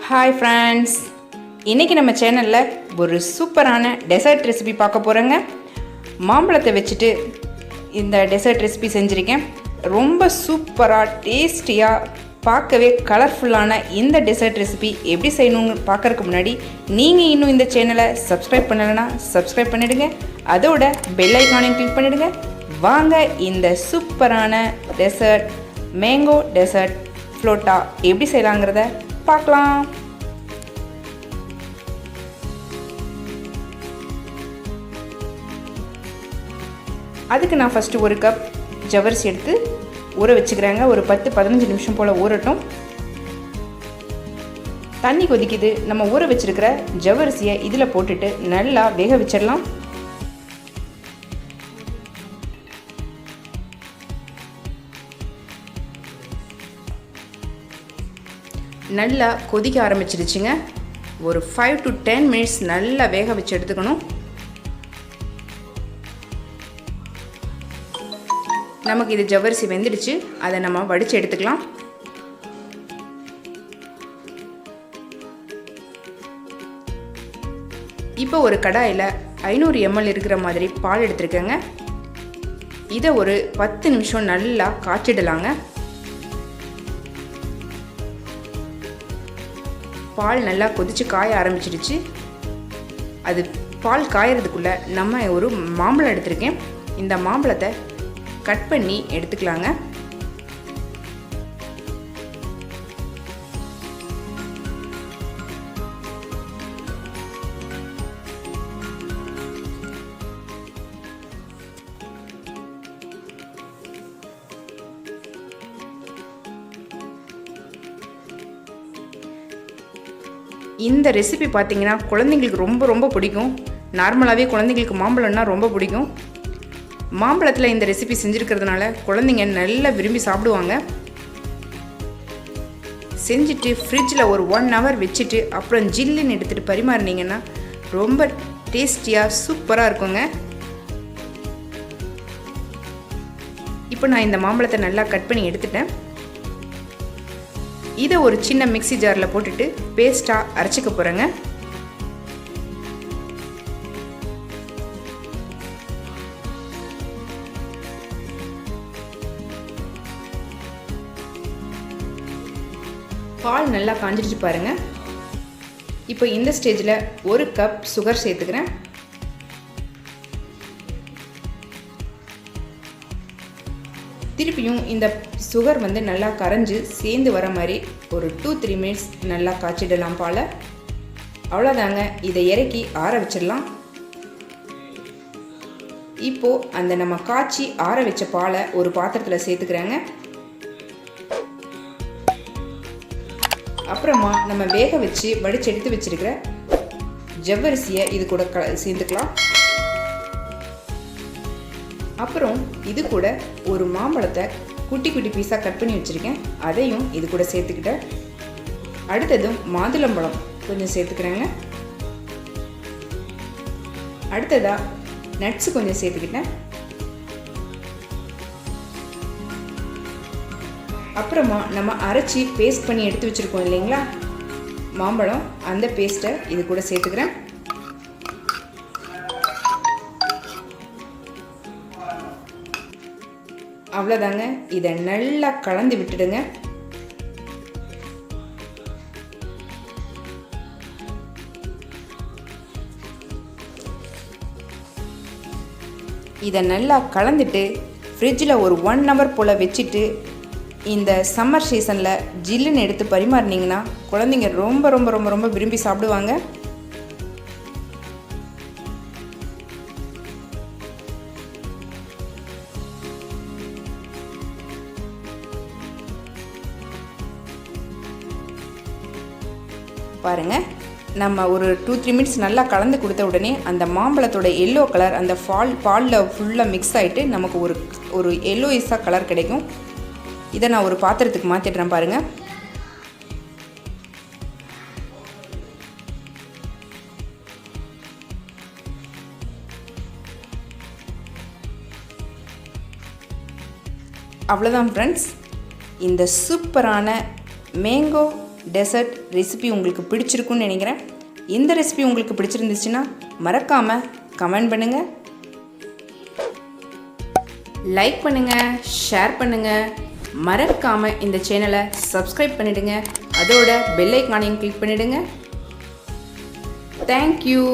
Hi friends, இன்றைக்கி நம்ம சேனலில் ஒரு சூப்பரான டெசர்ட் ரெசிபி பார்க்க போகிறோங்க. மாம்பழத்தை வச்சுட்டு இந்த டெசர்ட் ரெசிபி செஞ்சுருக்கேன். ரொம்ப சூப்பராக டேஸ்டியாக பார்க்கவே கலர்ஃபுல்லான இந்த டெசர்ட் ரெசிபி எப்படி செய்யணும்னு பார்க்குறதுக்கு முன்னாடி நீங்கள் இன்னும் இந்த சேனலை சப்ஸ்கிரைப் பண்ணலைன்னா சப்ஸ்கிரைப் பண்ணிவிடுங்க. அதோட பெல் ஐக்கானையும் கிளிக் பண்ணிவிடுங்க. வாங்க இந்த சூப்பரான டெசர்ட் மேங்கோ டெசர்ட் ஃப்ளோட்டா எப்படி செய்யலாங்கிறத பார்க்கலாம். அதுக்கு நான் ஃபஸ்ட்டு ஒரு கப் ஜவ்வரிசி எடுத்து ஊற வச்சுக்கிறேங்க. ஒரு 10-15 நிமிஷம் போல் ஊறட்டும். தண்ணி கொதிக்குது. நம்ம ஊற வச்சுருக்கிற ஜவ்வரிசியை இதில் போட்டுட்டு நல்லா வேக வச்சிடலாம். நல்லா கொதிக்க ஆரம்பிச்சிருச்சுங்க. ஒரு 5 to 10 மினிட்ஸ் நல்லா வேக வச்சு எடுத்துக்கணும். நமக்கு இது ஜவ்வரிசி வெந்துடுச்சு. அதை நம்ம வடித்து எடுத்துக்கலாம். இப்போ ஒரு கடாயில் 500 ml இருக்கிற மாதிரி பால் எடுத்துருக்கேங்க. இதை ஒரு 10 நிமிஷம் நல்லா காய்ச்சிடலாங்க. பால் நல்லா கொதித்து காய ஆரம்பிச்சிடுச்சு. அது பால் காயறதுக்குள்ளே நம்ம ஒரு மாம்பழம் எடுத்திருக்கேன். இந்த மாம்பழத்தை கட் பண்ணி எடுத்துக்கலாங்க. இந்த ரெசிபி பார்த்தீங்கன்னா குழந்தைங்களுக்கு ரொம்ப ரொம்ப பிடிக்கும். நார்மலாகவே குழந்தைங்களுக்கு மாம்பழம்னா ரொம்ப பிடிக்கும். மாம்பழத்தில் இந்த ரெசிபி செஞ்சுருக்கிறதுனால குழந்தைங்க நல்லா விரும்பி சாப்பிடுவாங்க. செஞ்சுட்டு ஃப்ரிட்ஜில் ஒரு 1 hour வச்சுட்டு அப்புறம் ஜில்லுன்னு எடுத்துகிட்டு பரிமாறினீங்கன்னா ரொம்ப டேஸ்டியாக சூப்பராக இருக்குங்க. இப்போ நான் இந்த மாம்பழத்தை நல்லா கட் பண்ணி எடுத்துட்டேன். இதை ஒரு சின்ன மிக்ஸி ஜாரில் போட்டுட்டு பேஸ்ட்டாக அரைச்சிக்க போகிறேங்க. பால் நல்லா காஞ்சிடுச்சு பாருங்கள். இப்போ இந்த ஸ்டேஜில் 1 கப் சுகர் சேர்த்துக்கிறேன். திருப்பியும் இந்த சுகர் வந்து நல்லா கரைஞ்சி சேர்ந்து வர மாதிரி ஒரு 2-3 மினிட்ஸ் நல்லா காய்ச்சிடலாம் பாலை. அவ்வளோதாங்க. இதை இறக்கி ஆற வச்சிடலாம். இப்போது அந்த நம்ம காய்ச்சி ஆற வச்ச பாலை ஒரு பாத்திரத்தில் சேர்த்துக்கிறேங்க. அப்புறமா நம்ம வேக வச்சு வடித்து எடுத்து வச்சிருக்கிற ஜவ்வரிசியை இது கூட சேர்த்துக்கலாம். அப்புறம் இது கூட ஒரு மாம்பழத்தை குட்டி குட்டி பீஸாக கட் பண்ணி வச்சுருக்கேன். அதையும் இது கூட சேர்த்துக்கிட்டேன். அடுத்ததும் மாதுளம்பழம் கொஞ்சம் சேர்த்துக்கிறேங்க. அடுத்ததாக நட்ஸு கொஞ்சம் சேர்த்துக்கிட்டேன். அப்புறமா நம்ம அரைச்சி பேஸ்ட் பண்ணி எடுத்து வச்சுருக்கோம் இல்லைங்களா மாம்பழம், அந்த பேஸ்ட்டை இது கூட சேர்த்துக்கிறேன். அவ்வளோதாங்க. இதை நல்லா கலந்து விட்டுடுங்க. இதை நல்லா கலந்துட்டு ஃப்ரிட்ஜில் ஒரு 1 hour போல் வச்சுட்டு இந்த சம்மர் சீசனில் ஜில்லுன்னு எடுத்து பரிமாறினீங்கன்னா குழந்தைங்க ரொம்ப ரொம்ப ரொம்ப ரொம்ப விரும்பி சாப்பிடுவாங்க. பாருங்கள், நம்ம ஒரு 2-3 மினிட்ஸ் நல்லா கலந்து கொடுத்த உடனே அந்த மாம்பழத்தோட எல்லோ கலர் அந்த பாலில் ஃபுல்லாக மிக்ஸ் ஆகிட்டு நமக்கு ஒரு எல்லோயிஸாக கலர் கிடைக்கும். இதை நான் ஒரு பாத்திரத்துக்கு மாற்றிடுறேன் பாருங்கள். அவ்வளோதான் ஃப்ரெண்ட்ஸ், இந்த சூப்பரான மேங்கோ டெசர்ட் ரெசிபி உங்களுக்கு பிடிச்சிருக்குன்னு நினைக்கிறேன். இந்த ரெசிபி உங்களுக்கு பிடிச்சிருந்துச்சுன்னா மறக்காமல் கமெண்ட் பண்ணுங்கள், லைக் பண்ணுங்கள், ஷேர் பண்ணுங்கள். மறக்காமல் இந்த சேனலை சப்ஸ்கிரைப் பண்ணிவிடுங்க. அதோட பெல் ஐக்கானையும் கிளிக் பண்ணிவிடுங்க. தேங்க்யூ.